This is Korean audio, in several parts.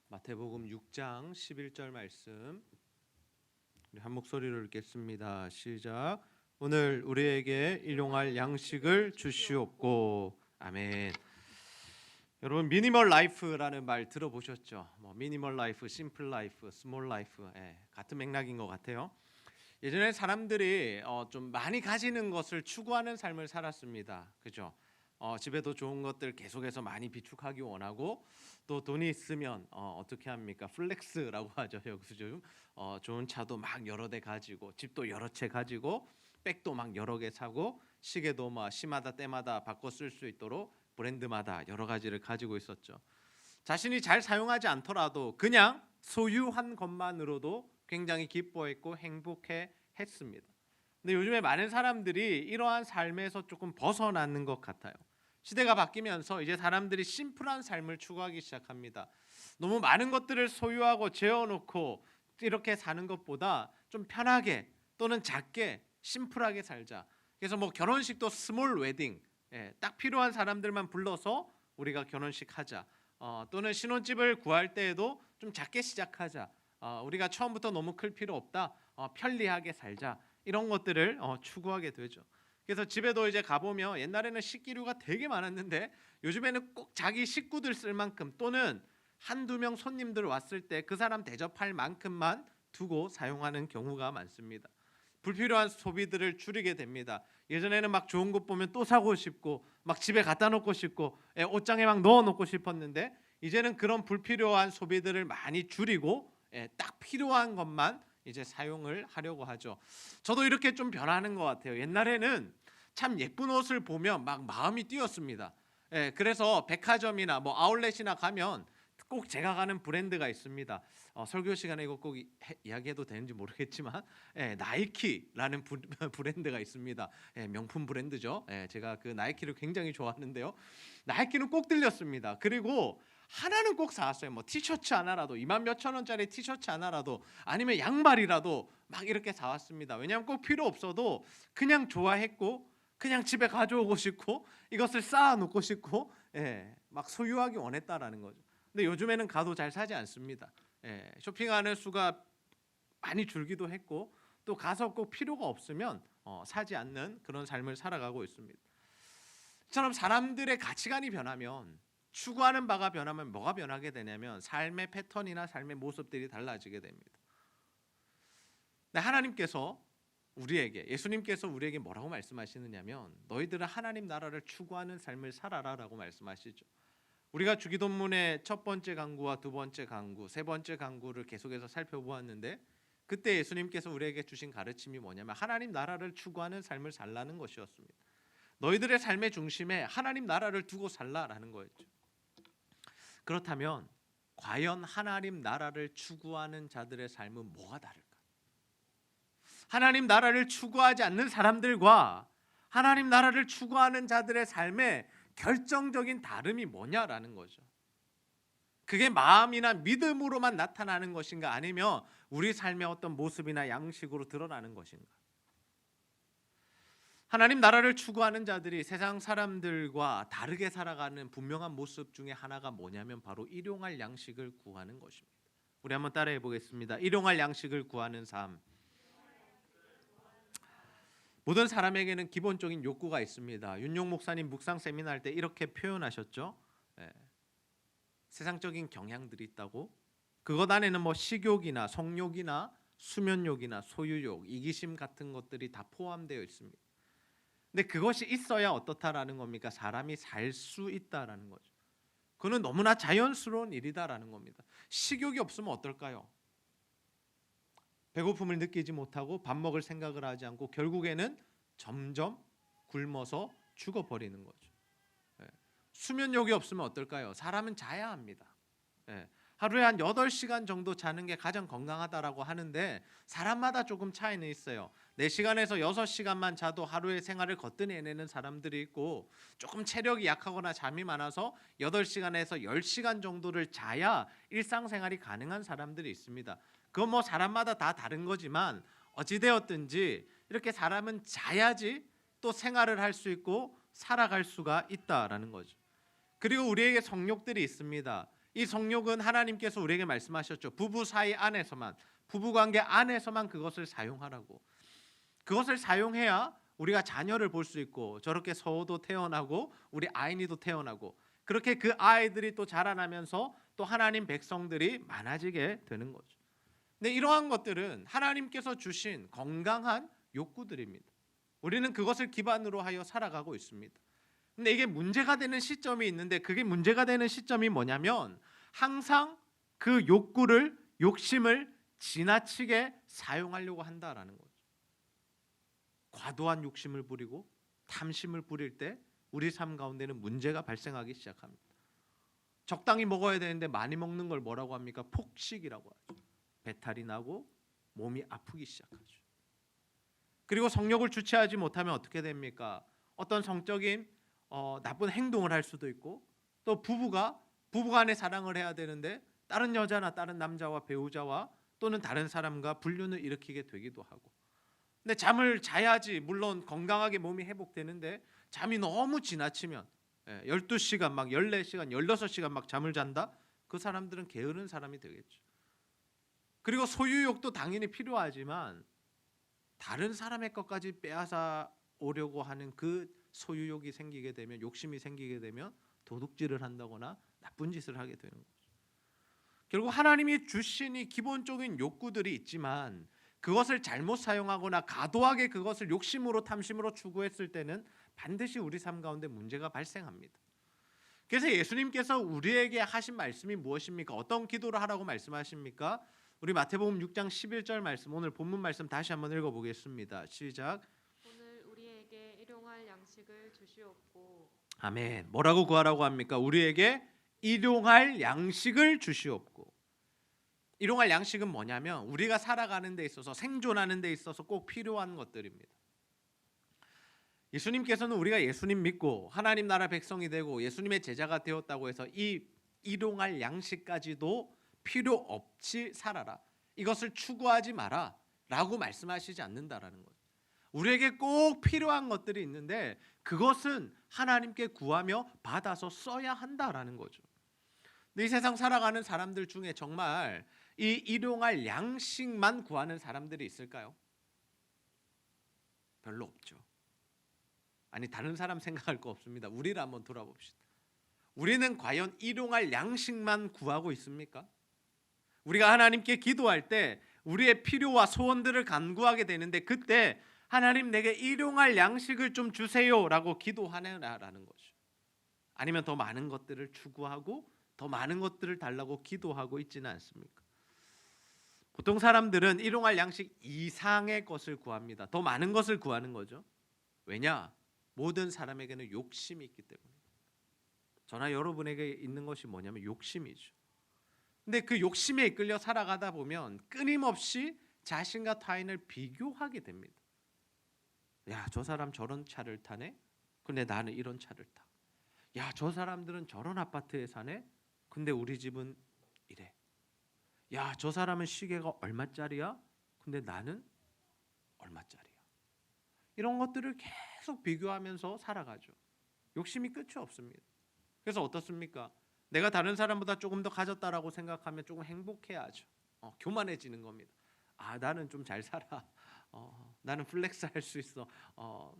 마태복음 6장 11절 말씀 우리 한 목소리로 읽겠습니다. 시작. 오늘 우리에게 일용할 양식을 주시옵고. 아멘. 여러분 미니멀 라이프라는 말 들어보셨죠? 미니멀 라이프, 심플 라이프, 스몰 라이프 같은 맥락인 것 같아요. 예전에 사람들이 좀 많이 가지는 것을 추구하는 삶을 살았습니다. 그죠? 집에도 좋은 것들 계속해서 많이 비축하기 원하고 또 돈이 있으면 어떻게 합니까? 플렉스라고 하죠. 여기서 좀 좋은 차도 막 여러 대 가지고 집도 여러 채 가지고 백도 막 여러 개 사고 시계도 막 시마다 때마다 바꿔 쓸 수 있도록 브랜드마다 여러 가지를 가지고 있었죠. 자신이 잘 사용하지 않더라도 그냥 소유한 것만으로도 굉장히 기뻐했고 행복해 했습니다. 근데 요즘에 많은 사람들이 이러한 삶에서 조금 벗어나는 것 같아요. 시대가 바뀌면서 이제 사람들이 심플한 삶을 추구하기 시작합니다. 너무 많은 것들을 소유하고 재워놓고 이렇게 사는 것보다 좀 편하게 또는 작게 심플하게 살자. 그래서 결혼식도 스몰 웨딩, 딱 필요한 사람들만 불러서 우리가 결혼식 하자. 또는 신혼집을 구할 때에도 좀 작게 시작하자. 우리가 처음부터 너무 클 필요 없다. 편리하게 살자. 이런 것들을 추구하게 되죠. 그래서 집에도 이제 가보면 옛날에는 식기류가 되게 많았는데 요즘에는 꼭 자기 식구들 쓸 만큼 또는 한두 명 손님들 왔을 때 그 사람 대접할 만큼만 두고 사용하는 경우가 많습니다. 불필요한 소비들을 줄이게 됩니다. 예전에는 막 좋은 것 보면 또 사고 싶고 막 집에 갖다 놓고 싶고 옷장에 막 넣어 놓고 싶었는데 이제는 그런 불필요한 소비들을 많이 줄이고 딱 필요한 것만 이제 사용을 하려고 하죠. 저도 이렇게 좀 변하는 것 같아요. 옛날에는 참 예쁜 옷을 보면 막 마음이 뛰었습니다. 그래서 백화점이나 아울렛이나 가면 꼭 제가 가는 브랜드가 있습니다. 설교 시간에 이거 꼭 이야기해도 되는지 모르겠지만 나이키라는 브랜드가 있습니다. 명품 브랜드죠. 제가 그 나이키를 굉장히 좋아하는데요. 나이키는 꼭 들렸습니다. 그리고 하나는 꼭 사왔어요. 티셔츠 하나라도 2만 몇천 원짜리 티셔츠 하나라도 아니면 양말이라도 막 이렇게 사왔습니다. 왜냐하면 꼭 필요 없어도 그냥 좋아했고 그냥 집에 가져오고 싶고 이것을 쌓아놓고 싶고 막 소유하기 원했다라는 거죠. 근데 요즘에는 가도 잘 사지 않습니다. 쇼핑하는 수가 많이 줄기도 했고 또 가서 꼭 필요가 없으면 사지 않는 그런 삶을 살아가고 있습니다. 이처럼 사람들의 가치관이 변하면 추구하는 바가 변하면 뭐가 변하게 되냐면 삶의 패턴이나 삶의 모습들이 달라지게 됩니다. 하나님께서 예수님께서 우리에게 뭐라고 말씀하시느냐면 너희들은 하나님 나라를 추구하는 삶을 살아라라고 말씀하시죠. 우리가 주기도문의 첫 번째 강구와 두 번째 강구, 세 번째 강구를 계속해서 살펴보았는데 그때 예수님께서 우리에게 주신 가르침이 뭐냐면 하나님 나라를 추구하는 삶을 살라는 것이었습니다. 너희들의 삶의 중심에 하나님 나라를 두고 살라라는 거였죠. 그렇다면 과연 하나님 나라를 추구하는 자들의 삶은 뭐가 다를까? 하나님 나라를 추구하지 않는 사람들과 하나님 나라를 추구하는 자들의 삶의 결정적인 다름이 뭐냐라는 거죠. 그게 마음이나 믿음으로만 나타나는 것인가 아니면 우리 삶의 어떤 모습이나 양식으로 드러나는 것인가? 하나님 나라를 추구하는 자들이 세상 사람들과 다르게 살아가는 분명한 모습 중에 하나가 뭐냐면 바로 일용할 양식을 구하는 것입니다. 우리 한번 따라해 보겠습니다. 일용할 양식을 구하는 삶. 모든 사람에게는 기본적인 욕구가 있습니다. 윤용 목사님 묵상 세미나 할 때 이렇게 표현하셨죠. 세상적인 경향들이 있다고. 그것 안에는 식욕이나 성욕이나 수면욕이나 소유욕, 이기심 같은 것들이 다 포함되어 있습니다. 근데 그것이 있어야 어떻다라는 겁니까? 사람이 살 수 있다라는 거죠. 그는 너무나 자연스러운 일이다라는 겁니다. 식욕이 없으면 어떨까요? 배고픔을 느끼지 못하고 밥 먹을 생각을 하지 않고 결국에는 점점 굶어서 죽어버리는 거죠. 수면욕이 없으면 어떨까요? 사람은 자야 합니다. 하루에 한 8시간 정도 자는 게 가장 건강하다라고 하는데 사람마다 조금 차이는 있어요. 4시간에서 6시간만 자도 하루의 생활을 거뜬해내는 사람들이 있고 조금 체력이 약하거나 잠이 많아서 8시간에서 10시간 정도를 자야 일상생활이 가능한 사람들이 있습니다. 그건 사람마다 다 다른 거지만 어찌되었든지 이렇게 사람은 자야지 또 생활을 할 수 있고 살아갈 수가 있다라는 거죠. 그리고 우리에게 성욕들이 있습니다. 이 성욕은 하나님께서 우리에게 말씀하셨죠. 부부 사이 안에서만, 부부관계 안에서만 그것을 사용하라고. 그것을 사용해야 우리가 자녀를 볼 수 있고, 저렇게 서호도 태어나고 우리 아이니도 태어나고, 그렇게 그 아이들이 또 자라나면서 또 하나님 백성들이 많아지게 되는 거죠. 근데 이러한 것들은 하나님께서 주신 건강한 욕구들입니다. 우리는 그것을 기반으로 하여 살아가고 있습니다. 근데 이게 문제가 되는 시점이 있는데, 그게 문제가 되는 시점이 뭐냐면 항상 그 욕구를, 욕심을 지나치게 사용하려고 한다라는 거죠. 과도한 욕심을 부리고 탐심을 부릴 때 우리 삶 가운데는 문제가 발생하기 시작합니다. 적당히 먹어야 되는데 많이 먹는 걸 뭐라고 합니까? 폭식이라고 하죠. 배탈이 나고 몸이 아프기 시작하죠. 그리고 성욕을 주체하지 못하면 어떻게 됩니까? 어떤 성적인 나쁜 행동을 할 수도 있고, 또 부부간에 사랑을 해야 되는데 다른 여자나 다른 남자와 배우자와 또는 다른 사람과 불륜을 일으키게 되기도 하고, 근데 잠을 자야지 물론 건강하게 몸이 회복되는데 잠이 너무 지나치면 12시간 막 14시간 16시간 막 잠을 잔다? 그 사람들은 게으른 사람이 되겠죠. 그리고 소유욕도 당연히 필요하지만 다른 사람의 것까지 빼앗아 오려고 하는 그 소유욕이 생기게 되면, 욕심이 생기게 되면 도둑질을 한다거나 나쁜 짓을 하게 되는 거죠. 결국 하나님이 주신 이 기본적인 욕구들이 있지만 그것을 잘못 사용하거나 과도하게 그것을 욕심으로 탐심으로 추구했을 때는 반드시 우리 삶 가운데 문제가 발생합니다. 그래서 예수님께서 우리에게 하신 말씀이 무엇입니까? 어떤 기도를 하라고 말씀하십니까? 우리 마태복음 6장 11절 말씀, 오늘 본문 말씀 다시 한번 읽어보겠습니다. 시작. 오늘 우리에게 일용할 양식을 주시옵고. 아멘. 뭐라고 구하라고 합니까? 우리에게 일용할 양식을 주시옵고. 일용할 양식은 뭐냐면 우리가 살아가는 데 있어서, 생존하는 데 있어서 꼭 필요한 것들입니다. 예수님께서는 우리가 예수님 믿고 하나님 나라 백성이 되고 예수님의 제자가 되었다고 해서 이 일용할 양식까지도 필요 없이 살아라, 이것을 추구하지 마라 라고 말씀하시지 않는다라는 거예요. 우리에게 꼭 필요한 것들이 있는데 그것은 하나님께 구하며 받아서 써야 한다라는 거죠. 근데 이 세상 살아가는 사람들 중에 정말 이 일용할 양식만 구하는 사람들이 있을까요? 별로 없죠. 아니, 다른 사람 생각할 거 없습니다. 우리를 한번 돌아봅시다. 우리는 과연 일용할 양식만 구하고 있습니까? 우리가 하나님께 기도할 때 우리의 필요와 소원들을 간구하게 되는데 그때 하나님 내게 일용할 양식을 좀 주세요라고 기도하느냐라는 거죠. 아니면 더 많은 것들을 추구하고 더 많은 것들을 달라고 기도하고 있지는 않습니까? 보통 사람들은 일용할 양식 이상의 것을 구합니다. 더 많은 것을 구하는 거죠. 왜냐? 모든 사람에게는 욕심이 있기 때문입니다. 저나 여러분에게 있는 것이 뭐냐면 욕심이죠. 근데 그 욕심에 이끌려 살아가다 보면 끊임없이 자신과 타인을 비교하게 됩니다. 야, 저 사람 저런 차를 타네? 근데 나는 이런 차를 타. 야, 저 사람들은 저런 아파트에 사네? 근데 우리 집은 이래. 야, 저 사람은 시계가 얼마짜리야? 근데 나는 얼마짜리야. 이런 것들을 계속 비교하면서 살아가죠. 욕심이 끝이 없습니다. 그래서 어떻습니까? 내가 다른 사람보다 조금 더 가졌다라고 생각하면 조금 행복해야죠. 교만해지는 겁니다. 아, 나는 좀 잘 살아. 나는 플렉스 할 수 있어.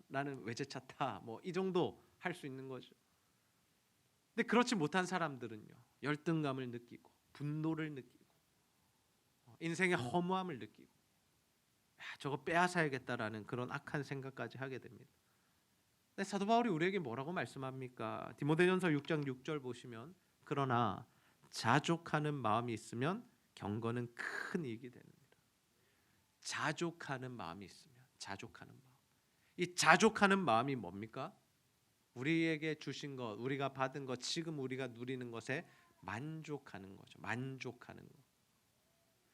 나는 외제차 타. 뭐 이 정도 할 수 있는 거죠. 근데 그렇지 못한 사람들은요, 열등감을 느끼고 분노를 느끼고 인생의 허무함을 느끼고 저거 빼앗아야겠다라는 그런 악한 생각까지 하게 됩니다. 근데 사도 바울이 우리에게 뭐라고 말씀합니까? 디모데전서 6장 6절 보시면, 그러나 자족하는 마음이 있으면 경건은 큰 이익이 됩니다. 자족하는 마음이 있으면, 자족하는 마음. 이 자족하는 마음이 뭡니까? 우리에게 주신 것, 우리가 받은 것, 지금 우리가 누리는 것에 만족하는 거죠. 만족하는 것.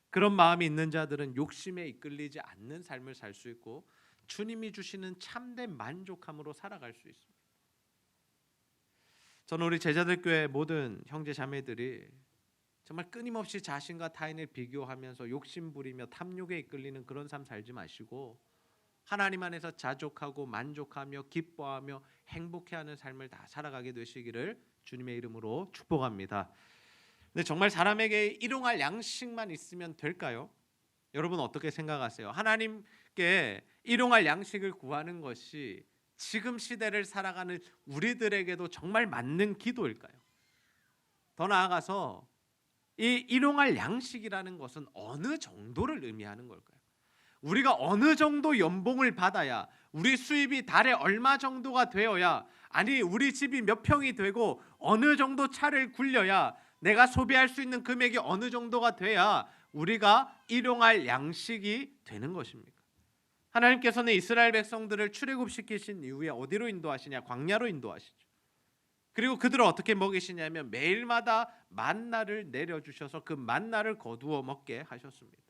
그런 마음이 있는 자들은 욕심에 이끌리지 않는 삶을 살 수 있고 주님이 주시는 참된 만족함으로 살아갈 수 있습니다. 저는 우리 제자들교회 모든 형제 자매들이 정말 끊임없이 자신과 타인을 비교하면서 욕심 부리며 탐욕에 이끌리는 그런 삶 살지 마시고 하나님 안에서 자족하고 만족하며 기뻐하며 행복해하는 삶을 다 살아가게 되시기를 주님의 이름으로 축복합니다. 근데 정말 사람에게 일용할 양식만 있으면 될까요? 여러분 어떻게 생각하세요? 하나님께 일용할 양식을 구하는 것이 지금 시대를 살아가는 우리들에게도 정말 맞는 기도일까요? 더 나아가서 이 일용할 양식이라는 것은 어느 정도를 의미하는 걸까요? 우리가 어느 정도 연봉을 받아야, 우리 수입이 달에 얼마 정도가 되어야, 아니 우리 집이 몇 평이 되고 어느 정도 차를 굴려야, 내가 소비할 수 있는 금액이 어느 정도가 돼야 우리가 일용할 양식이 되는 것입니까? 하나님께서는 이스라엘 백성들을 출애굽시키신 이후에 어디로 인도하시냐? 광야로 인도하시죠. 그리고 그들을 어떻게 먹이시냐면 매일마다 만나를 내려주셔서 그 만나를 거두어 먹게 하셨습니다.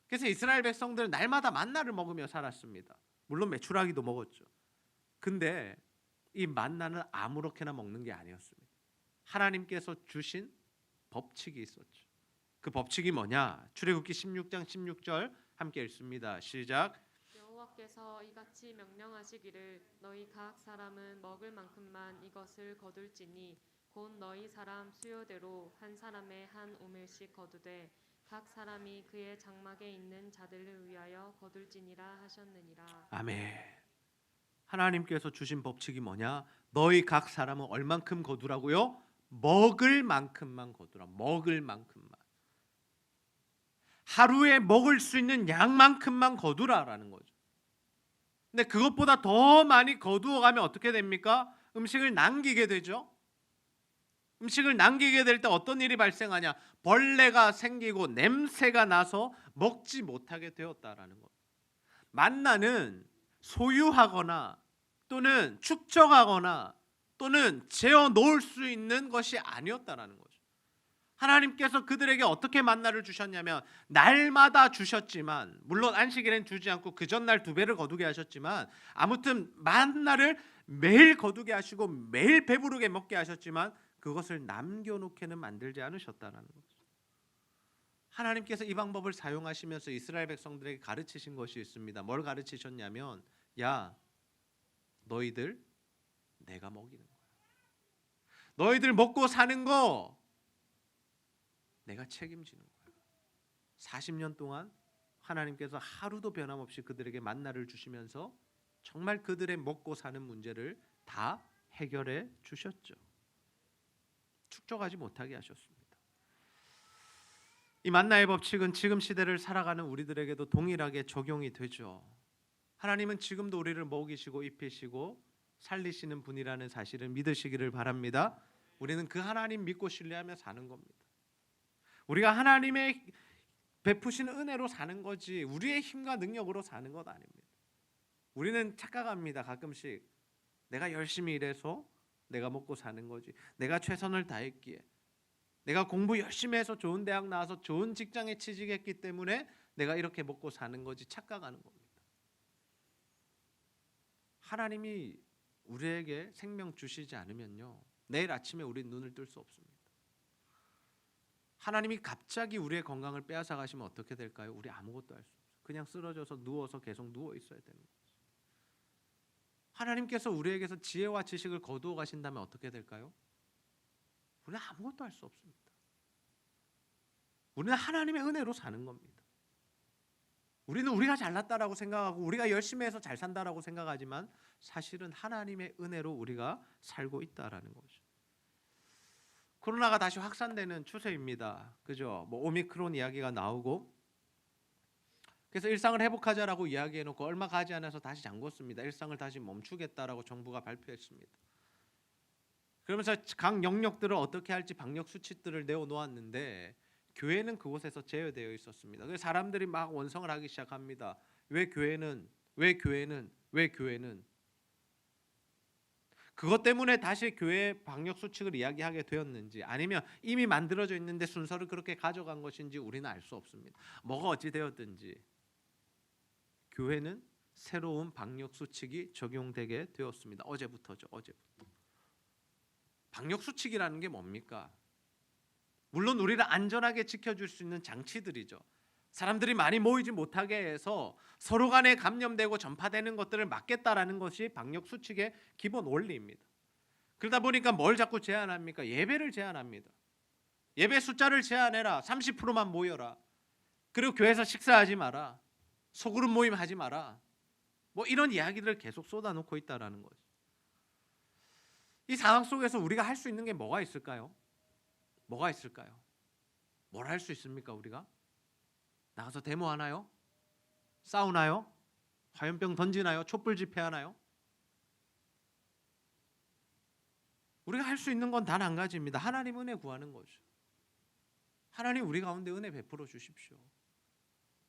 그래서 이스라엘 백성들은 날마다 만나를 먹으며 살았습니다. 물론 메추라기도 먹었죠. 근데 이 만나는 아무렇게나 먹는 게 아니었습니다. 하나님께서 주신 법칙이 있었죠. 그 법칙이 뭐냐? 출애굽기 16장 16절 함께 읽습니다. 시작. 여호와께서 이같이 명령하시기를 너희 각 사람은 먹을 만큼만 이것을 거둘지니 곧 너희 사람 수요대로 한 사람의 한 오멜씩 거두되 각 사람이 그의 장막에 있는 자들을 위하여 거둘지니라 하셨느니라. 아멘. 하나님께서 주신 법칙이 뭐냐? 너희 각 사람은 얼만큼 거두라고요? 먹을 만큼만 거두라. 먹을 만큼만. 하루에 먹을 수 있는 양만큼만 거두라라는 거죠. 근데 그것보다 더 많이 거두어 가면 어떻게 됩니까? 음식을 남기게 되죠. 음식을 남기게 될 때 어떤 일이 발생하냐? 벌레가 생기고 냄새가 나서 먹지 못하게 되었다라는 것. 만나는 소유하거나 또는 축적하거나 또는 재어 놓을 수 있는 것이 아니었다라는 거죠. 하나님께서 그들에게 어떻게 만나를 주셨냐면 날마다 주셨지만, 물론 안식일엔 주지 않고 그 전날 2배를 거두게 하셨지만, 아무튼 만나를 매일 거두게 하시고 매일 배부르게 먹게 하셨지만 그것을 남겨놓게는 만들지 않으셨다라는 거죠. 하나님께서 이 방법을 사용하시면서 이스라엘 백성들에게 가르치신 것이 있습니다. 뭘 가르치셨냐면, 야, 너희들 내가 먹이는 거야. 너희들 먹고 사는 거 내가 책임지는 거야. 40년 동안 하나님께서 하루도 변함없이 그들에게 만나를 주시면서 정말 그들의 먹고 사는 문제를 다 해결해 주셨죠. 축적하지 못하게 하셨습니다. 이 만나의 법칙은 지금 시대를 살아가는 우리들에게도 동일하게 적용이 되죠. 하나님은 지금도 우리를 먹이시고 입히시고 살리시는 분이라는 사실을 믿으시기를 바랍니다. 우리는 그 하나님 믿고 신뢰하며 사는 겁니다. 우리가 하나님의 베푸신 은혜로 사는 거지 우리의 힘과 능력으로 사는 것 아닙니다. 우리는 착각합니다. 가끔씩 내가 열심히 일해서 내가 먹고 사는 거지, 내가 최선을 다했기에, 내가 공부 열심히 해서 좋은 대학 나와서 좋은 직장에 취직했기 때문에 내가 이렇게 먹고 사는 거지 착각하는 겁니다. 하나님이 우리에게 생명 주시지 않으면요, 내일 아침에 우리 눈을 뜰 수 없습니다. 하나님이 갑자기 우리의 건강을 빼앗아 가시면 어떻게 될까요? 우리 아무것도 할 수 없어요. 그냥 쓰러져서 누워서 계속 누워 있어야 되는 거죠. 하나님께서 우리에게서 지혜와 지식을 거두어 가신다면 어떻게 될까요? 우리는 아무것도 할 수 없습니다. 우리는 하나님의 은혜로 사는 겁니다. 우리는 우리가 잘났다라고 생각하고 우리가 열심히 해서 잘 산다라고 생각하지만 사실은 하나님의 은혜로 우리가 살고 있다라는 거죠. 코로나가 다시 확산되는 추세입니다. 그죠? 오미크론 이야기가 나오고, 그래서 일상을 회복하자라고 이야기해놓고 얼마 가지 않아서 다시 잠궜습니다. 일상을 다시 멈추겠다라고 정부가 발표했습니다. 그러면서 각 영역들을 어떻게 할지 방역 수칙들을 내어놓았는데 교회는 그곳에서 제어되어 있었습니다. 그래서 사람들이 막 원성을 하기 시작합니다. 왜 교회는? 그것 때문에 다시 교회 방역 수칙을 이야기하게 되었는지, 아니면 이미 만들어져 있는데 순서를 그렇게 가져간 것인지 우리는 알 수 없습니다. 뭐가 어찌 되었든지 교회는 새로운 방역 수칙이 적용되게 되었습니다. 어제부터죠. 방역 수칙이라는 게 뭡니까? 물론 우리를 안전하게 지켜줄 수 있는 장치들이죠. 사람들이 많이 모이지 못하게 해서 서로 간에 감염되고 전파되는 것들을 막겠다라는 것이 방역 수칙의 기본 원리입니다. 그러다 보니까 뭘 자꾸 제한합니까? 예배를 제한합니다. 예배 숫자를 제한해라. 30%만 모여라. 그리고 교회에서 식사하지 마라. 소그룹 모임 하지 마라. 뭐 이런 이야기들을 계속 쏟아놓고 있다라는 거죠. 이 상황 속에서 우리가 할 수 있는 게 뭐가 있을까요? 뭐가 있을까요? 뭘 할 수 있습니까 우리가? 나가서 데모하나요? 싸우나요? 화염병 던지나요? 촛불 집회하나요? 우리가 할 수 있는 건 단 한 가지입니다. 하나님 은혜 구하는 거죠. 하나님 우리 가운데 은혜 베풀어 주십시오.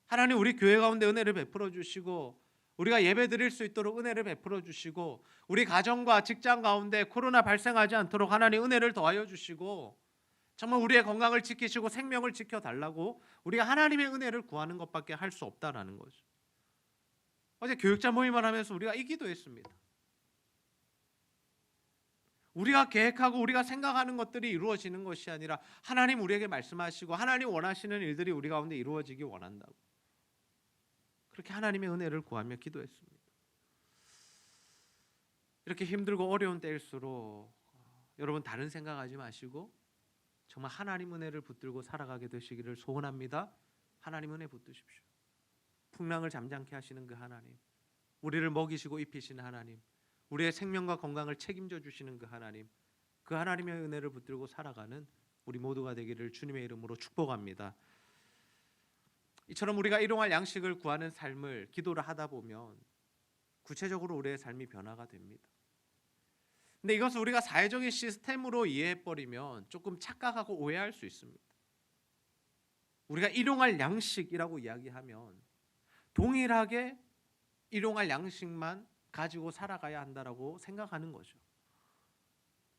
하나님 우리 교회 가운데 은혜를 베풀어 주시고 우리가 예배 드릴 수 있도록 은혜를 베풀어 주시고 우리 가정과 직장 가운데 코로나 발생하지 않도록 하나님 은혜를 더하여 주시고 정말 우리의 건강을 지키시고 생명을 지켜달라고 우리가 하나님의 은혜를 구하는 것밖에 할 수 없다라는 거죠. 어제 교육자 모임을 하면서 우리가 이 기도했습니다. 우리가 계획하고 우리가 생각하는 것들이 이루어지는 것이 아니라 하나님 우리에게 말씀하시고 하나님 원하시는 일들이 우리 가운데 이루어지기 원한다고. 그렇게 하나님의 은혜를 구하며 기도했습니다. 이렇게 힘들고 어려운 때일수록 여러분 다른 생각하지 마시고 정말 하나님 은혜를 붙들고 살아가게 되시기를 소원합니다. 하나님 은혜 붙드십시오. 풍랑을 잠잠케 하시는 그 하나님, 우리를 먹이시고 입히시는 하나님, 우리의 생명과 건강을 책임져 주시는 그 하나님, 그 하나님의 은혜를 붙들고 살아가는 우리 모두가 되기를 주님의 이름으로 축복합니다. 이처럼 우리가 일용할 양식을 구하는 삶을 기도를 하다 보면 구체적으로 우리의 삶이 변화가 됩니다. 근데 이것을 우리가 사회적인 시스템으로 이해해버리면 조금 착각하고 오해할 수 있습니다. 우리가 일용할 양식이라고 이야기하면 동일하게 일용할 양식만 가지고 살아가야 한다라고 생각하는 거죠.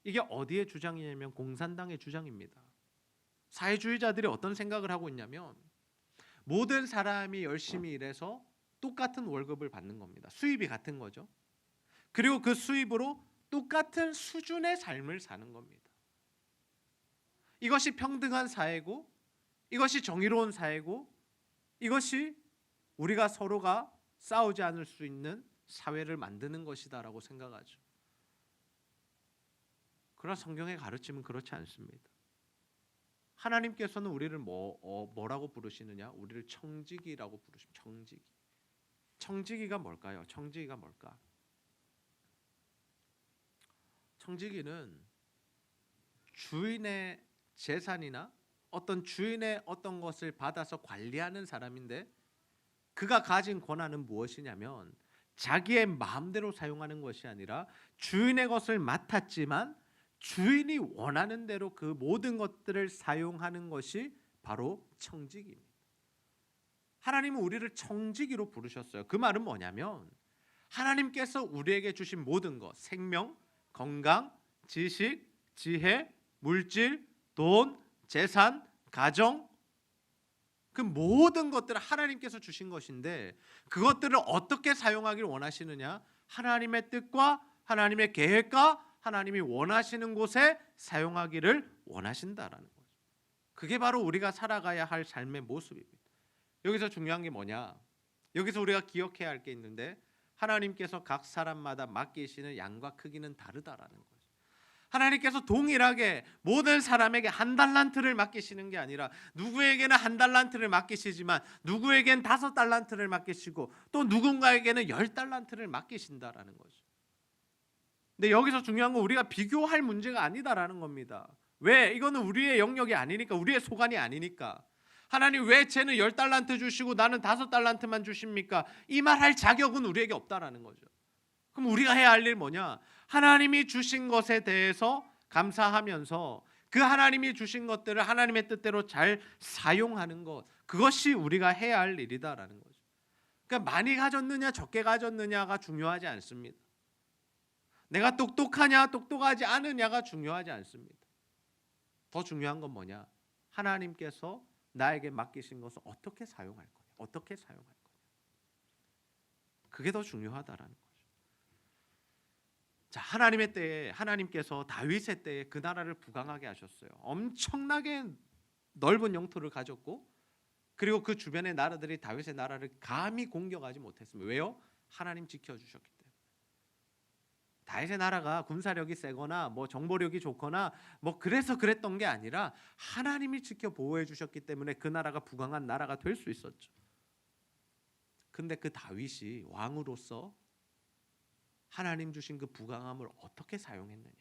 이게 어디의 주장이냐면 공산당의 주장입니다. 사회주의자들이 어떤 생각을 하고 있냐면 모든 사람이 열심히 일해서 똑같은 월급을 받는 겁니다. 수입이 같은 거죠. 그리고 그 수입으로 똑같은 수준의 삶을 사는 겁니다. 이것이 평등한 사회고 이것이 정의로운 사회고 이것이 우리가 서로가 싸우지 않을 수 있는 사회를 만드는 것이다라고 생각하죠. 그러나 성경의 가르침은 그렇지 않습니다. 하나님께서는 우리를 뭐라고 부르시느냐? 우리를 청지기라고 부르십니다. 청지기. 청지기가 뭘까요? 청지기가 뭘까? 청지기는 주인의 재산이나 어떤 주인의 어떤 것을 받아서 관리하는 사람인데 그가 가진 권한은 무엇이냐면 자기의 마음대로 사용하는 것이 아니라 주인의 것을 맡았지만 주인이 원하는 대로 그 모든 것들을 사용하는 것이 바로 청지기입니다. 하나님은 우리를 청지기로 부르셨어요. 그 말은 뭐냐면 하나님께서 우리에게 주신 모든 것, 생명, 건강, 지식, 지혜, 물질, 돈, 재산, 가정, 그 모든 것들을 하나님께서 주신 것인데 그것들을 어떻게 사용하기를 원하시느냐? 하나님의 뜻과 하나님의 계획과 하나님이 원하시는 곳에 사용하기를 원하신다라는 거죠. 그게 바로 우리가 살아가야 할 삶의 모습입니다. 여기서 중요한 게 뭐냐? 여기서 우리가 기억해야 할 게 있는데 하나님께서 각 사람마다 맡기시는 양과 크기는 다르다라는 거죠. 하나님께서 동일하게 모든 사람에게 한 달란트를 맡기시는 게 아니라 누구에게는 한 달란트를 맡기시지만 누구에게는 5달란트를 맡기시고 또 누군가에게는 10달란트를 맡기신다라는 거죠. 근데 여기서 중요한 건 우리가 비교할 문제가 아니다라는 겁니다. 왜? 이거는 우리의 영역이 아니니까, 우리의 소관이 아니니까. 하나님 왜 쟤는 10달란트 주시고 나는 5달란트만 주십니까? 이 말 할 자격은 우리에게 없다라는 거죠. 그럼 우리가 해야 할 일 뭐냐? 하나님이 주신 것에 대해서 감사하면서 그 하나님이 주신 것들을 하나님의 뜻대로 잘 사용하는 것, 그것이 우리가 해야 할 일이다라는 거죠. 그러니까 많이 가졌느냐 적게 가졌느냐가 중요하지 않습니다. 내가 똑똑하냐 똑똑하지 않으냐가 중요하지 않습니다. 더 중요한 건 뭐냐? 하나님께서 나에게 맡기신 것을 어떻게 사용할 거냐? 어떻게 사용할 거냐? 그게 더 중요하다라는 거죠. 자, 하나님의 때에 하나님께서 다윗의 때에 그 나라를 부강하게 하셨어요. 엄청나게 넓은 영토를 가졌고 그리고 그 주변의 나라들이 다윗의 나라를 감히 공격하지 못했습니다. 왜요? 하나님 지켜주셨기 때문에. 다윗의 나라가 군사력이 세거나 뭐 정보력이 좋거나 뭐 그래서 그랬던 게 아니라 하나님이 지켜 보호해 주셨기 때문에 그 나라가 부강한 나라가 될 수 있었죠. 근데 그 다윗이 왕으로서 하나님 주신 그 부강함을 어떻게 사용했느냐,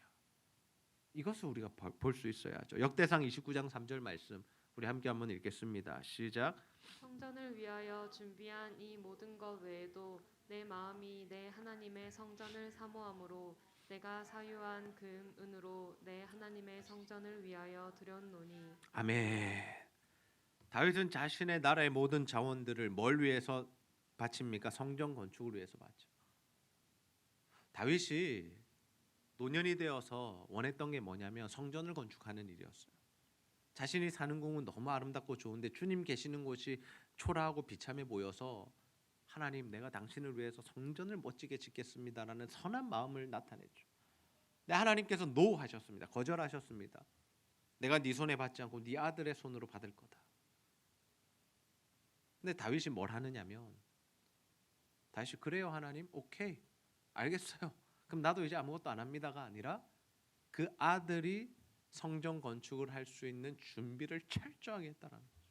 이것을 우리가 볼 수 있어야죠. 역대상 29장 3절 말씀 우리 함께 한번 읽겠습니다. 시작. 성전을 위하여 준비한 이 모든 것 외에도 내 마음이 내 하나님의 성전을 사모함으로 내가 사유한 금 은으로 내 하나님의 성전을 위하여 드렸노니. 아멘. 다윗은 자신의 나라의 모든 자원들을 뭘 위해서 바칩니까? 성전 건축을 위해서 바쳐. 다윗이 노년이 되어서 원했던 게 뭐냐면 성전을 건축하는 일이었어요. 자신이 사는 곳은 너무 아름답고 좋은데 주님 계시는 곳이 초라하고 비참해 보여서 하나님, 내가 당신을 위해서 성전을 멋지게 짓겠습니다라는 선한 마음을 나타냈죠. 근데 하나님께서 노 하셨습니다. 거절하셨습니다. 내가 네 손에 받지 않고 네 아들의 손으로 받을 거다. 근데 다윗이 뭘 하느냐면, 다윗이 그래요 하나님, 오케이 알겠어요. 그럼 나도 이제 아무것도 안 합니다가 아니라 그 아들이 성전 건축을 할 수 있는 준비를 철저하게 했다라는 거죠.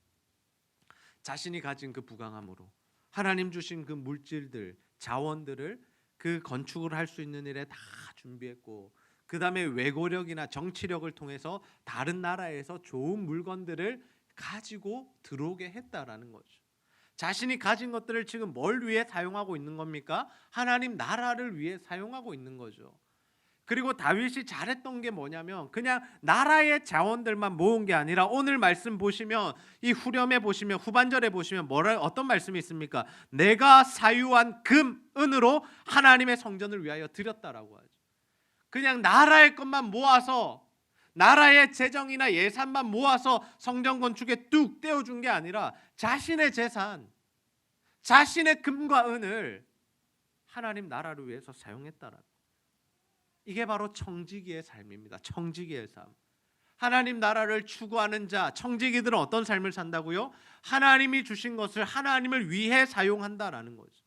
자신이 가진 그 부강함으로 하나님 주신 그 물질들, 자원들을 그 건축을 할 수 있는 일에 다 준비했고, 그 다음에 외고력이나 정치력을 통해서 다른 나라에서 좋은 물건들을 가지고 들어오게 했다라는 거죠. 자신이 가진 것들을 지금 뭘 위해 사용하고 있는 겁니까? 하나님 나라를 위해 사용하고 있는 거죠. 그리고 다윗이 잘했던 게 뭐냐면 그냥 나라의 자원들만 모은 게 아니라 오늘 말씀 보시면 이 후렴에 보시면 후반절에 보시면 어떤 말씀이 있습니까? 내가 사유한 금, 은으로 하나님의 성전을 위하여 드렸다라고 하죠. 그냥 나라의 것만 모아서 나라의 재정이나 예산만 모아서 성전 건축에 뚝 떼어준 게 아니라 자신의 재산, 자신의 금과 은을 하나님 나라를 위해서 사용했다라는, 이게 바로 청지기의 삶입니다. 청지기의 삶. 하나님 나라를 추구하는 자, 청지기들은 어떤 삶을 산다고요? 하나님이 주신 것을 하나님을 위해 사용한다라는 거죠.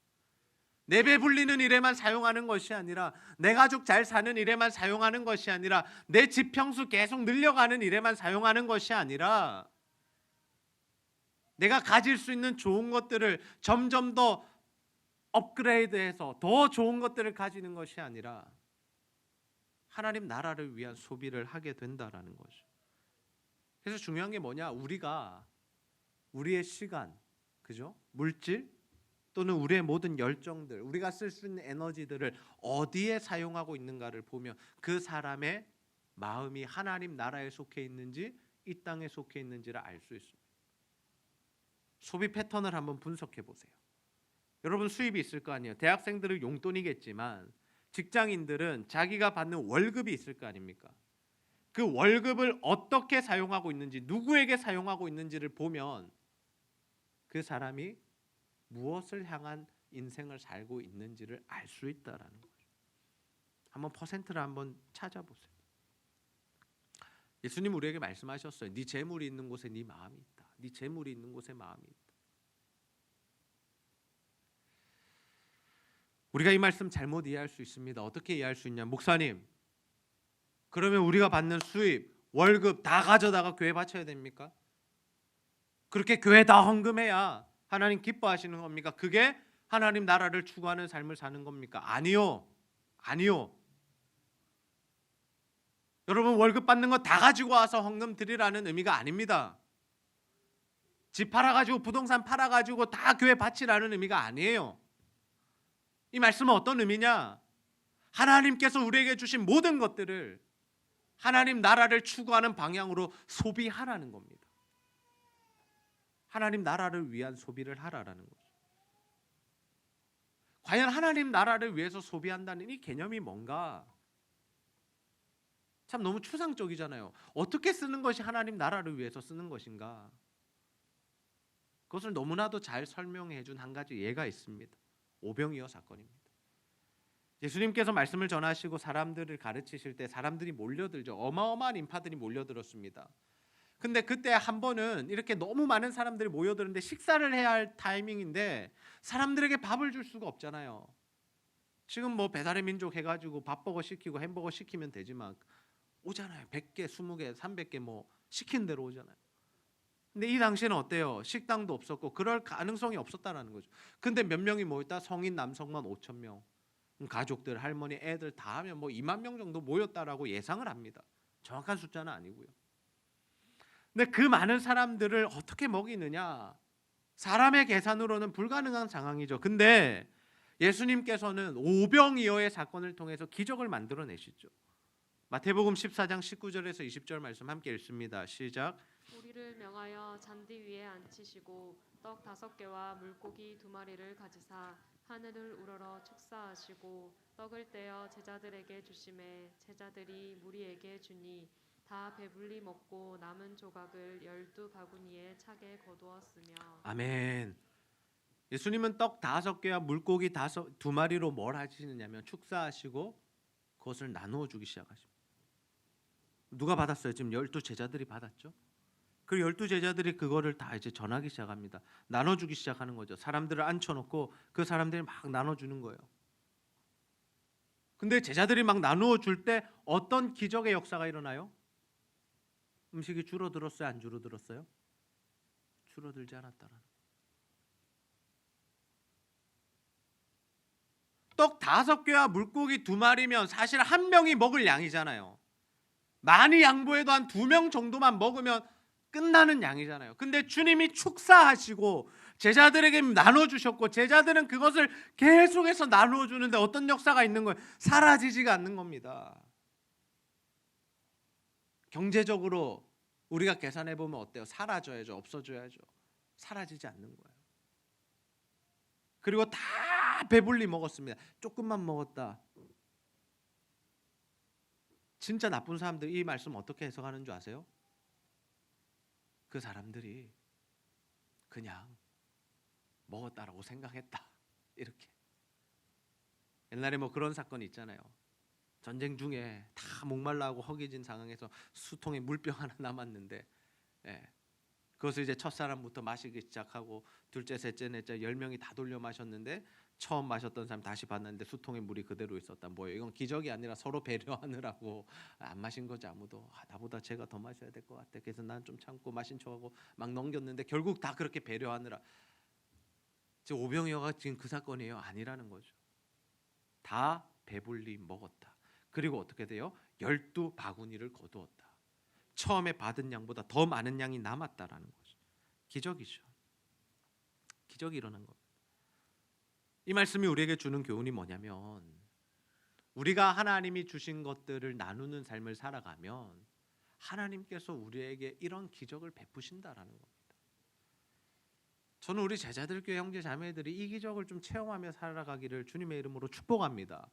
내 배 불리는 일에만 사용하는 것이 아니라, 내 가족 잘 사는 일에만 사용하는 것이 아니라, 내 집 평수 계속 늘려가는 일에만 사용하는 것이 아니라, 내가 가질 수 있는 좋은 것들을 점점 더 업그레이드해서 더 좋은 것들을 가지는 것이 아니라 하나님 나라를 위한 소비를 하게 된다라는 거죠. 그래서 중요한 게 뭐냐? 우리가 우리의 시간, 그죠? 물질 또는 우리의 모든 열정들, 우리가 쓸 수 있는 에너지들을 어디에 사용하고 있는가를 보면 그 사람의 마음이 하나님 나라에 속해 있는지 이 땅에 속해 있는지를 알 수 있습니다. 소비 패턴을 한번 분석해 보세요. 여러분 수입이 있을 거 아니에요. 대학생들은 용돈이겠지만 직장인들은 자기가 받는 월급이 있을 거 아닙니까? 그 월급을 어떻게 사용하고 있는지, 누구에게 사용하고 있는지를 보면 그 사람이 무엇을 향한 인생을 살고 있는지를 알 수 있다라는 거죠. 한번 퍼센트를 한번 찾아보세요. 예수님 우리에게 말씀하셨어요. 네 재물이 있는 곳에 네 마음이 있다. 네 재물이 있는 곳에 마음이 있다. 우리가 이 말씀 잘못 이해할 수 있습니다. 어떻게 이해할 수 있냐? 목사님, 그러면 우리가 받는 수입, 월급 다 가져다가 교회 바쳐야 됩니까? 그렇게 교회 다 헌금해야 하나님 기뻐하시는 겁니까? 그게 하나님 나라를 추구하는 삶을 사는 겁니까? 아니요. 아니요. 여러분 월급 받는 거 다 가지고 와서 헌금 드리라는 의미가 아닙니다. 집 팔아가지고 부동산 팔아가지고 다 교회 바치라는 의미가 아니에요. 이 말씀은 어떤 의미냐? 하나님께서 우리에게 주신 모든 것들을 하나님 나라를 추구하는 방향으로 소비하라는 겁니다. 하나님 나라를 위한 소비를 하라라는 거죠. 과연 하나님 나라를 위해서 소비한다는 이 개념이 뭔가? 참 너무 추상적이잖아요. 어떻게 쓰는 것이 하나님 나라를 위해서 쓰는 것인가? 그것을 너무나도 잘 설명해 준 한 가지 예가 있습니다. 오병이어 사건입니다. 예수님께서 말씀을 전하시고 사람들을 가르치실 때 사람들이 몰려들죠. 어마어마한 인파들이 몰려들었습니다. 근데 그때 한 번은 이렇게 너무 많은 사람들이 모여드는데 식사를 해야 할 타이밍인데 사람들에게 밥을 줄 수가 없잖아요. 지금 뭐 배달의 민족 해가지고 밥버거 시키고 햄버거 시키면 되지만 오잖아요. 100개, 20개, 300개 뭐 시킨 대로 오잖아요. 근데 이 당시에는 어때요? 식당도 없었고 그럴 가능성이 없었다라는 거죠. 근데 몇 명이 모였다? 성인 남성만 5천 명. 가족들, 할머니, 애들 다 하면 뭐 2만 명 정도 모였다라고 예상을 합니다. 정확한 숫자는 아니고요. 근데 그 많은 사람들을 어떻게 먹이느냐? 사람의 계산으로는 불가능한 상황이죠. 근데 예수님께서는 오병이어의 사건을 통해서 기적을 만들어내시죠. 마태복음 14장 19절에서 20절 말씀 함께 읽습니다. 시작. 우리를 명하여 잔디 위에 앉히시고 떡 5개와 물고기 2마리를 가지사 하늘을 우러러 축사하시고 떡을 떼어 제자들에게 주시매 제자들이 무리에게 주니 다 배불리 먹고 남은 조각을 12바구니에 차게 거두었으며. 아멘. 예수님은 떡 5개와 물고기 2마리로 뭘 하시느냐면 축사하시고 그것을 나누어 주기 시작하십니다. 누가 받았어요? 지금 12 제자들이 받았죠. 그 12 제자들이 그거를 다 이제 전하기 시작합니다. 나눠주기 시작하는 거죠. 사람들을 앉혀놓고 그 사람들이 막 나눠주는 거예요. 근데 제자들이 막 나누어 줄 때 어떤 기적의 역사가 일어나요? 음식이 줄어들었어요? 안 줄어들었어요? 줄어들지 않았다라는. 떡 5개와 물고기 2마리면 사실 한 명이 먹을 양이잖아요. 많이 양보해도 한 2명 정도만 먹으면 끝나는 양이잖아요. 근데 주님이 축사하시고 제자들에게 나눠주셨고 제자들은 그것을 계속해서 나누어 주는데 어떤 역사가 있는 거예요? 사라지지가 않는 겁니다. 경제적으로 우리가 계산해 보면 어때요? 사라져야죠, 없어져야죠. 사라지지 않는 거예요. 그리고 다 배불리 먹었습니다. 조금만 먹었다. 진짜 나쁜 사람들 이 말씀 어떻게 해석하는 줄 아세요? 그 사람들이 그냥 먹었다라고 생각했다. 이렇게. 옛날에 뭐 그런 사건이 있잖아요. 전쟁 중에 다 목말라하고 허기진 상황에서 수통에 물병 하나 남았는데 그것을 이제 첫사람부터 마시기 시작하고 둘째, 셋째, 넷째 10명이 다 돌려 마셨는데 처음 마셨던 사람 다시 봤는데 수통에 물이 그대로 있었다. 뭐예요? 이건 기적이 아니라 서로 배려하느라고 안 마신 거지 아무도. 나보다 제가 더 마셔야 될 것 같아. 그래서 난 좀 참고 마신 척하고 막 넘겼는데 결국 다 그렇게 배려하느라. 지금 오병이어가 지금 그 사건이에요? 아니라는 거죠. 다 배불리 먹었다. 그리고 어떻게 돼요? 12바구니를 거두었다. 처음에 받은 양보다 더 많은 양이 남았다라는 거죠. 기적이죠. 기적이 일어난 겁니다. 이 말씀이 우리에게 주는 교훈이 뭐냐면 우리가 하나님이 주신 것들을 나누는 삶을 살아가면 하나님께서 우리에게 이런 기적을 베푸신다라는 겁니다. 저는 우리 제자들 교회 형제 자매들이 이 기적을 좀 체험하며 살아가기를 주님의 이름으로 축복합니다.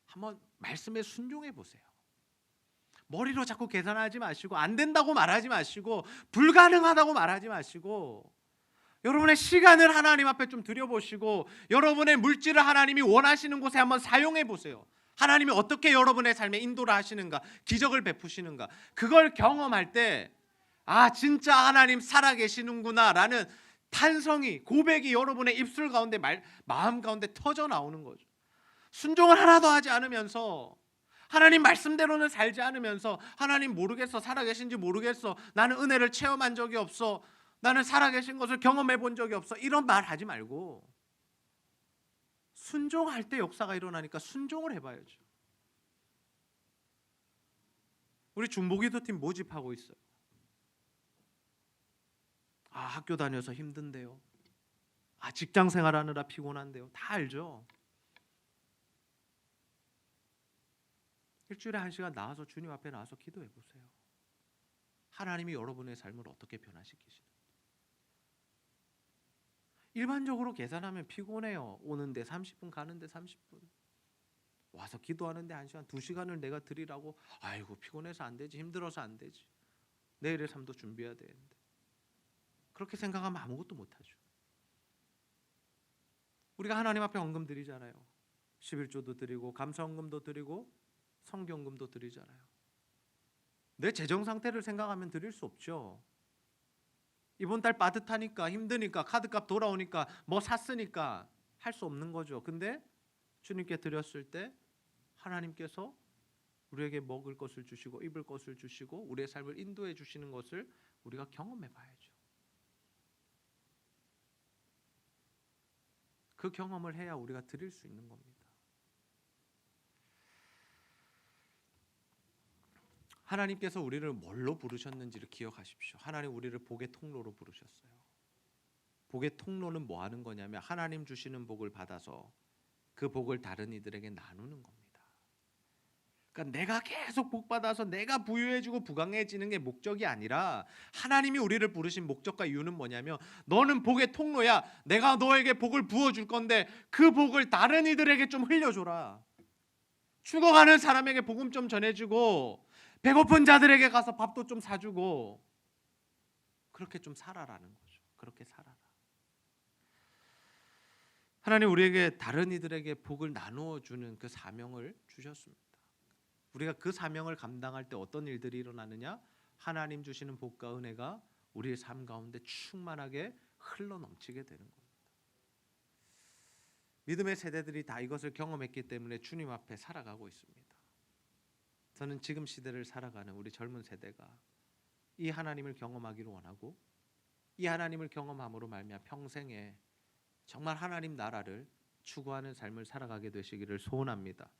한번 말씀에 순종해 보세요. 머리로 자꾸 계산하지 마시고 안 된다고 말하지 마시고 불가능하다고 말하지 마시고 여러분의 시간을 하나님 앞에 좀 드려보시고 여러분의 물질을 하나님이 원하시는 곳에 한번 사용해 보세요. 하나님이 어떻게 여러분의 삶에 인도를 하시는가, 기적을 베푸시는가, 그걸 경험할 때 진짜 하나님 살아계시는구나 라는 탄성이, 고백이 여러분의 입술 가운데 마음 가운데 터져 나오는 거죠. 순종을 하나도 하지 않으면서 하나님 말씀대로는 살지 않으면서 하나님 모르겠어, 살아계신지 모르겠어, 나는 은혜를 체험한 적이 없어, 나는 살아계신 것을 경험해 본 적이 없어, 이런 말 하지 말고 순종할 때 역사가 일어나니까 순종을 해봐야죠. 우리 중보기도팀 모집하고 있어요. 학교 다녀서 힘든데요. 직장 생활하느라 피곤한데요. 다 알죠. 일주일에 1시간 나와서 주님 앞에 나와서 기도해 보세요. 하나님이 여러분의 삶을 어떻게 변화시키시는지. 일반적으로 계산하면 피곤해요. 오는데 30분, 가는데 30분. 와서 기도하는데 1시간, 2시간을 내가 드리라고. 아이고 피곤해서 안 되지, 힘들어서 안 되지. 내일의 삶도 준비해야 되는데. 그렇게 생각하면 아무것도 못하죠. 우리가 하나님 앞에 헌금 드리잖아요. 11조도 드리고 감사헌금도 드리고 성경금도 드리잖아요. 내 재정 상태를 생각하면 드릴 수 없죠. 이번 달 빠듯하니까 힘드니까 카드값 돌아오니까 뭐 샀으니까 할 수 없는 거죠. 근데 주님께 드렸을 때 하나님께서 우리에게 먹을 것을 주시고 입을 것을 주시고 우리의 삶을 인도해 주시는 것을 우리가 경험해 봐야죠. 그 경험을 해야 우리가 드릴 수 있는 겁니다. 하나님께서 우리를 뭘로 부르셨는지를 기억하십시오. 하나님 우리를 복의 통로로 부르셨어요. 복의 통로는 뭐 하는 거냐면 하나님 주시는 복을 받아서 그 복을 다른 이들에게 나누는 겁니다. 그러니까 내가 계속 복 받아서 내가 부유해지고 부강해지는 게 목적이 아니라 하나님이 우리를 부르신 목적과 이유는 뭐냐면 너는 복의 통로야. 내가 너에게 복을 부어줄 건데 그 복을 다른 이들에게 좀 흘려줘라. 죽어가는 사람에게 복음 좀 전해주고 배고픈 자들에게 가서 밥도 좀 사주고 그렇게 좀 살아라는 거죠. 그렇게 살아라. 하나님 우리에게 다른 이들에게 복을 나누어 주는 그 사명을 주셨습니다. 우리가 그 사명을 감당할 때 어떤 일들이 일어나느냐? 하나님 주시는 복과 은혜가 우리의 삶 가운데 충만하게 흘러 넘치게 되는 겁니다. 믿음의 세대들이 다 이것을 경험했기 때문에 주님 앞에 살아가고 있습니다. 저는 지금 시대를 살아가는 우리 젊은 세대가 이 하나님을 경험하기를 원하고 이 하나님을 경험함으로 말미암아 평생에 정말 하나님 나라를 추구하는 삶을 살아가게 되시기를 소원합니다.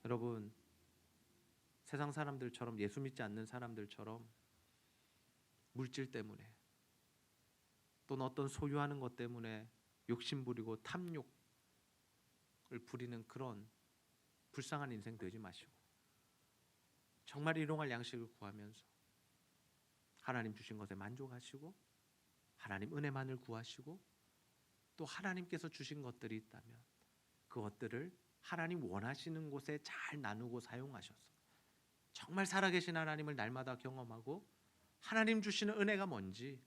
여러분 세상 사람들처럼 예수 믿지 않는 사람들처럼 물질 때문에 또는 어떤 소유하는 것 때문에 욕심 부리고 탐욕을 부리는 그런 불쌍한 인생 되지 마시고 정말 일용할 양식을 구하면서 하나님 주신 것에 만족하시고 하나님 은혜만을 구하시고 또 하나님께서 주신 것들이 있다면 그것들을 하나님 원하시는 곳에 잘 나누고 사용하셔서 정말 살아계신 하나님을 날마다 경험하고 하나님 주시는 은혜가 뭔지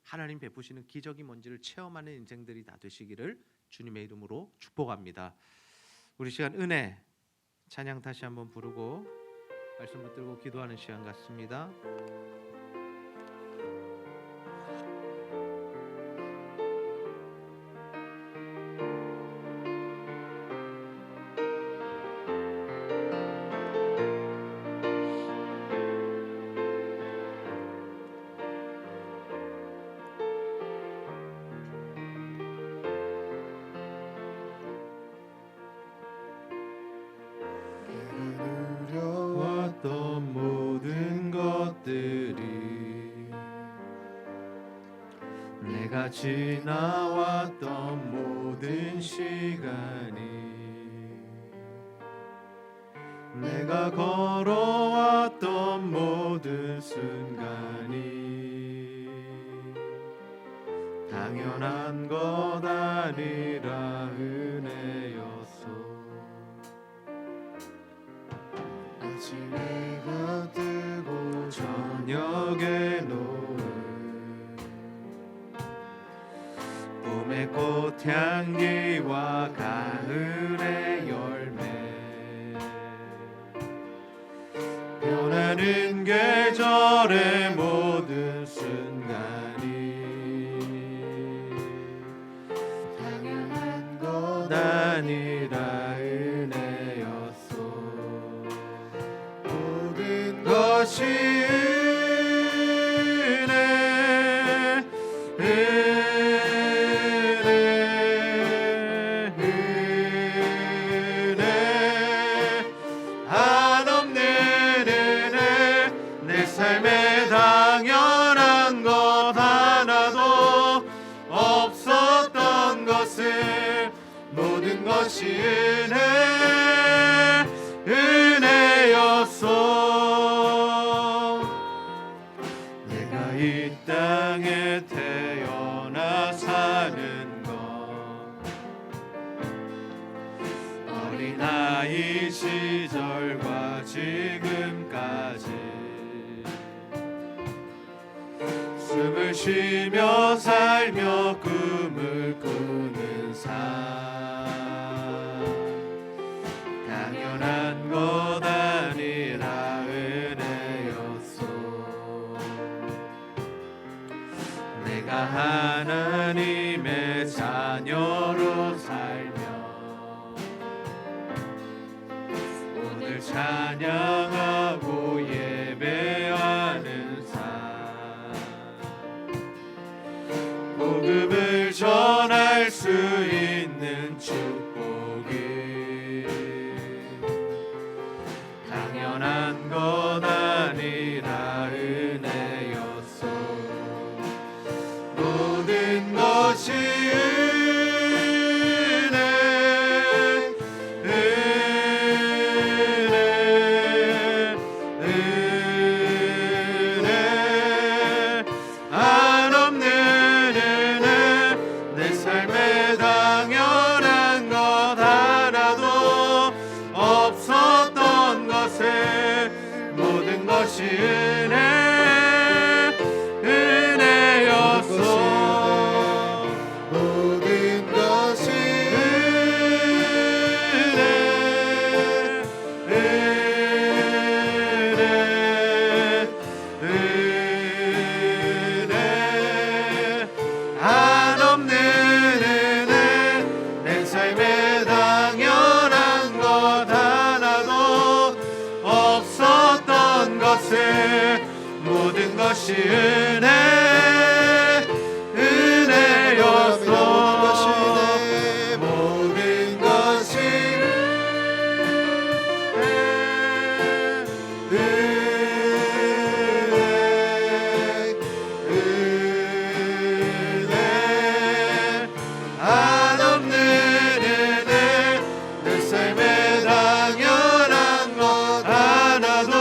하나님 베푸시는 기적이 뭔지를 체험하는 인생들이 다 되시기를 주님의 이름으로 축복합니다. 우리 시간 은혜 찬양 다시 한번 부르고 말씀 붙들고 기도하는 시간 같습니다. 누려왔던 모든 것들이 내가 지나왔던 모든 시간이 내가 걸어왔던 모든 순간이 당연한 것 아니라 은혜였소. 아침에가 뜨고 저녁에 노을 봄의 꽃향기와 가을의 열매 변하는 계절의 모든 순간이 당연한 것 아니라 은혜였소. 모든 것이 은혜 한없는 은혜 내 삶에 당연한 것 하나도 없었던 것을 모든 것이 은혜였소. 내가 이 땅에 태어나 사는 것 어린아이 시절과 지금까지 숨을 쉬며 살며 꿈을 꾸는 삶 당연한 것 아니라 은혜였소. 내가 하나님의 자녀로 살며 찬양하고 예배하는 삶 복음을 전할 수 있는 축복이 당연한 것 아니라 은혜였소 모든 것이 모든 것이 은혜 은혜였소 모든 것이 은혜 한없는 은혜 내 삶에 당연한 것 하나도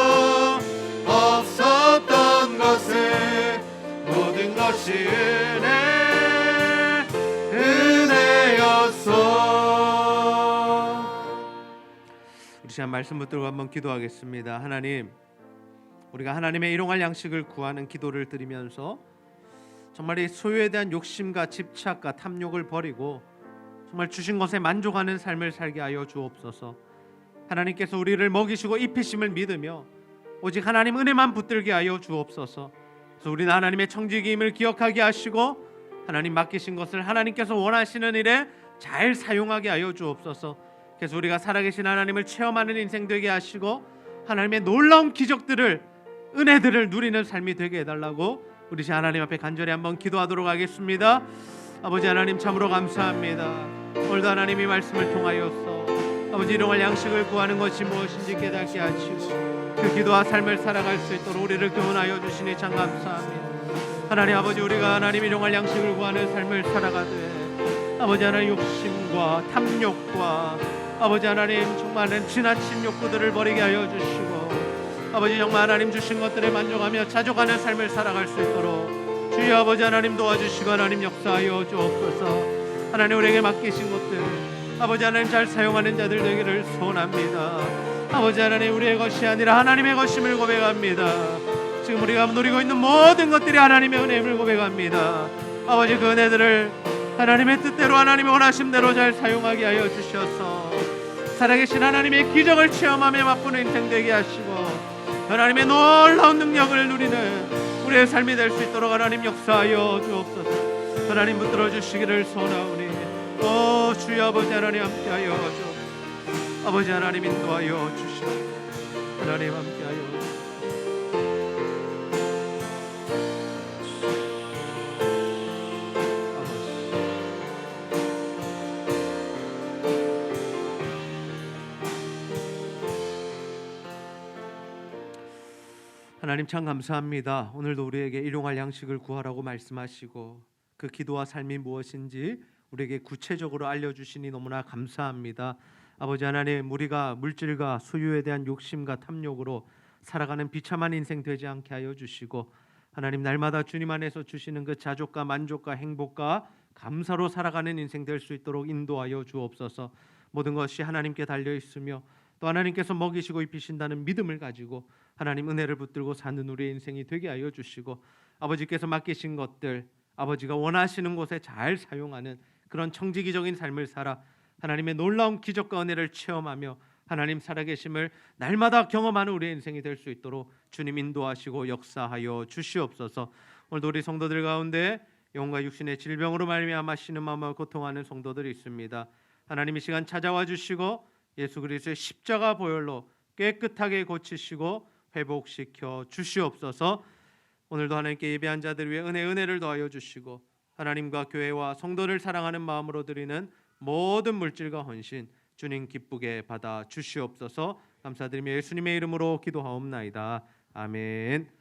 없었던 것을 모든 것이 은혜였소. 우리 시간 말씀 붙들고 한번 기도하겠습니다. 하나님, 우리가 하나님의 일용할 양식을 구하는 기도를 드리면서 정말 이 소유에 대한 욕심과 집착과 탐욕을 버리고 정말 주신 것에 만족하는 삶을 살게 하여 주옵소서. 하나님께서 우리를 먹이시고 입히심을 믿으며 오직 하나님 은혜만 붙들게 하여 주옵소서. 그래서 우리는 하나님의 청지기임을 기억하게 하시고 하나님 맡기신 것을 하나님께서 원하시는 일에 잘 사용하게 하여 주옵소서. 그래서 우리가 살아계신 하나님을 체험하는 인생 되게 하시고 하나님의 놀라운 기적들을 은혜들을 누리는 삶이 되게 해달라고 우리 하나님 앞에 간절히 한번 기도하도록 하겠습니다. 아버지 하나님 참으로 감사합니다. 오늘도 하나님이 말씀을 통하여서 아버지 일용할 양식을 구하는 것이 무엇인지 깨닫게 하시고 그 기도와 삶을 살아갈 수 있도록 우리를 교훈하여 주시니 참 감사합니다. 하나님 아버지 우리가 하나님 일용할 양식을 구하는 삶을 살아가되 아버지 하나님 욕심과 탐욕과 아버지 하나님 정말 지나친 욕구들을 버리게 하여 주시고 아버지 정말 하나님 주신 것들에 만족하며 자족하는 삶을 살아갈 수 있도록 주여 아버지 하나님 도와주시고 하나님 역사하여 주옵소서. 하나님 우리에게 맡기신 것들 아버지 하나님 잘 사용하는 자들 되기를 소원합니다. 아버지 하나님 우리의 것이 아니라 하나님의 것임을 고백합니다. 지금 우리가 누리고 있는 모든 것들이 하나님의 은혜임을 고백합니다. 아버지 그 은혜들을 하나님의 뜻대로 하나님의 원하심대로 잘 사용하게 하여 주셔서 살아계신 하나님의 기적을 체험하며 맛보는 인생 되게 하시고 하나님의 놀라운 능력을 누리는 우리의 삶이 될 수 있도록 하나님 역사하여 주옵소서. 하나님 붙들어 주시기를 소원하오니 오 주여 아버지 하나님 함께하여 주옵소서. 아버지 하나님 인도하여 주시옵소서. 하나님 함께하여 하나님 참 감사합니다. 오늘도 우리에게 일용할 양식을 구하라고 말씀하시고 그 기도와 삶이 무엇인지 우리에게 구체적으로 알려주시니 너무나 감사합니다. 아버지 하나님 우리가 물질과 소유에 대한 욕심과 탐욕으로 살아가는 비참한 인생 되지 않게 하여 주시고 하나님 날마다 주님 안에서 주시는 그 자족과 만족과 행복과 감사로 살아가는 인생 될 수 있도록 인도하여 주옵소서. 모든 것이 하나님께 달려 있으며 또 하나님께서 먹이시고 입히신다는 믿음을 가지고 하나님 은혜를 붙들고 사는 우리의 인생이 되게 하여 주시고 아버지께서 맡기신 것들 아버지가 원하시는 곳에 잘 사용하는 그런 청지기적인 삶을 살아 하나님의 놀라운 기적과 은혜를 체험하며 하나님 살아계심을 날마다 경험하는 우리의 인생이 될 수 있도록 주님 인도하시고 역사하여 주시옵소서. 오늘도 우리 성도들 가운데 영혼과 육신의 질병으로 말미암아 신음하며 고통하는 성도들이 있습니다. 하나님 이 시간 찾아와 주시고 예수 그리스도의 십자가 보혈로 깨끗하게 고치시고 회복시켜 주시옵소서. 오늘도 하나님께 예배한 자들 위해 은혜를 더하여 주시고 하나님과 교회와 성도를 사랑하는 마음으로 드리는 모든 물질과 헌신 주님 기쁘게 받아 주시옵소서. 감사드리며 예수님의 이름으로 기도하옵나이다. 아멘.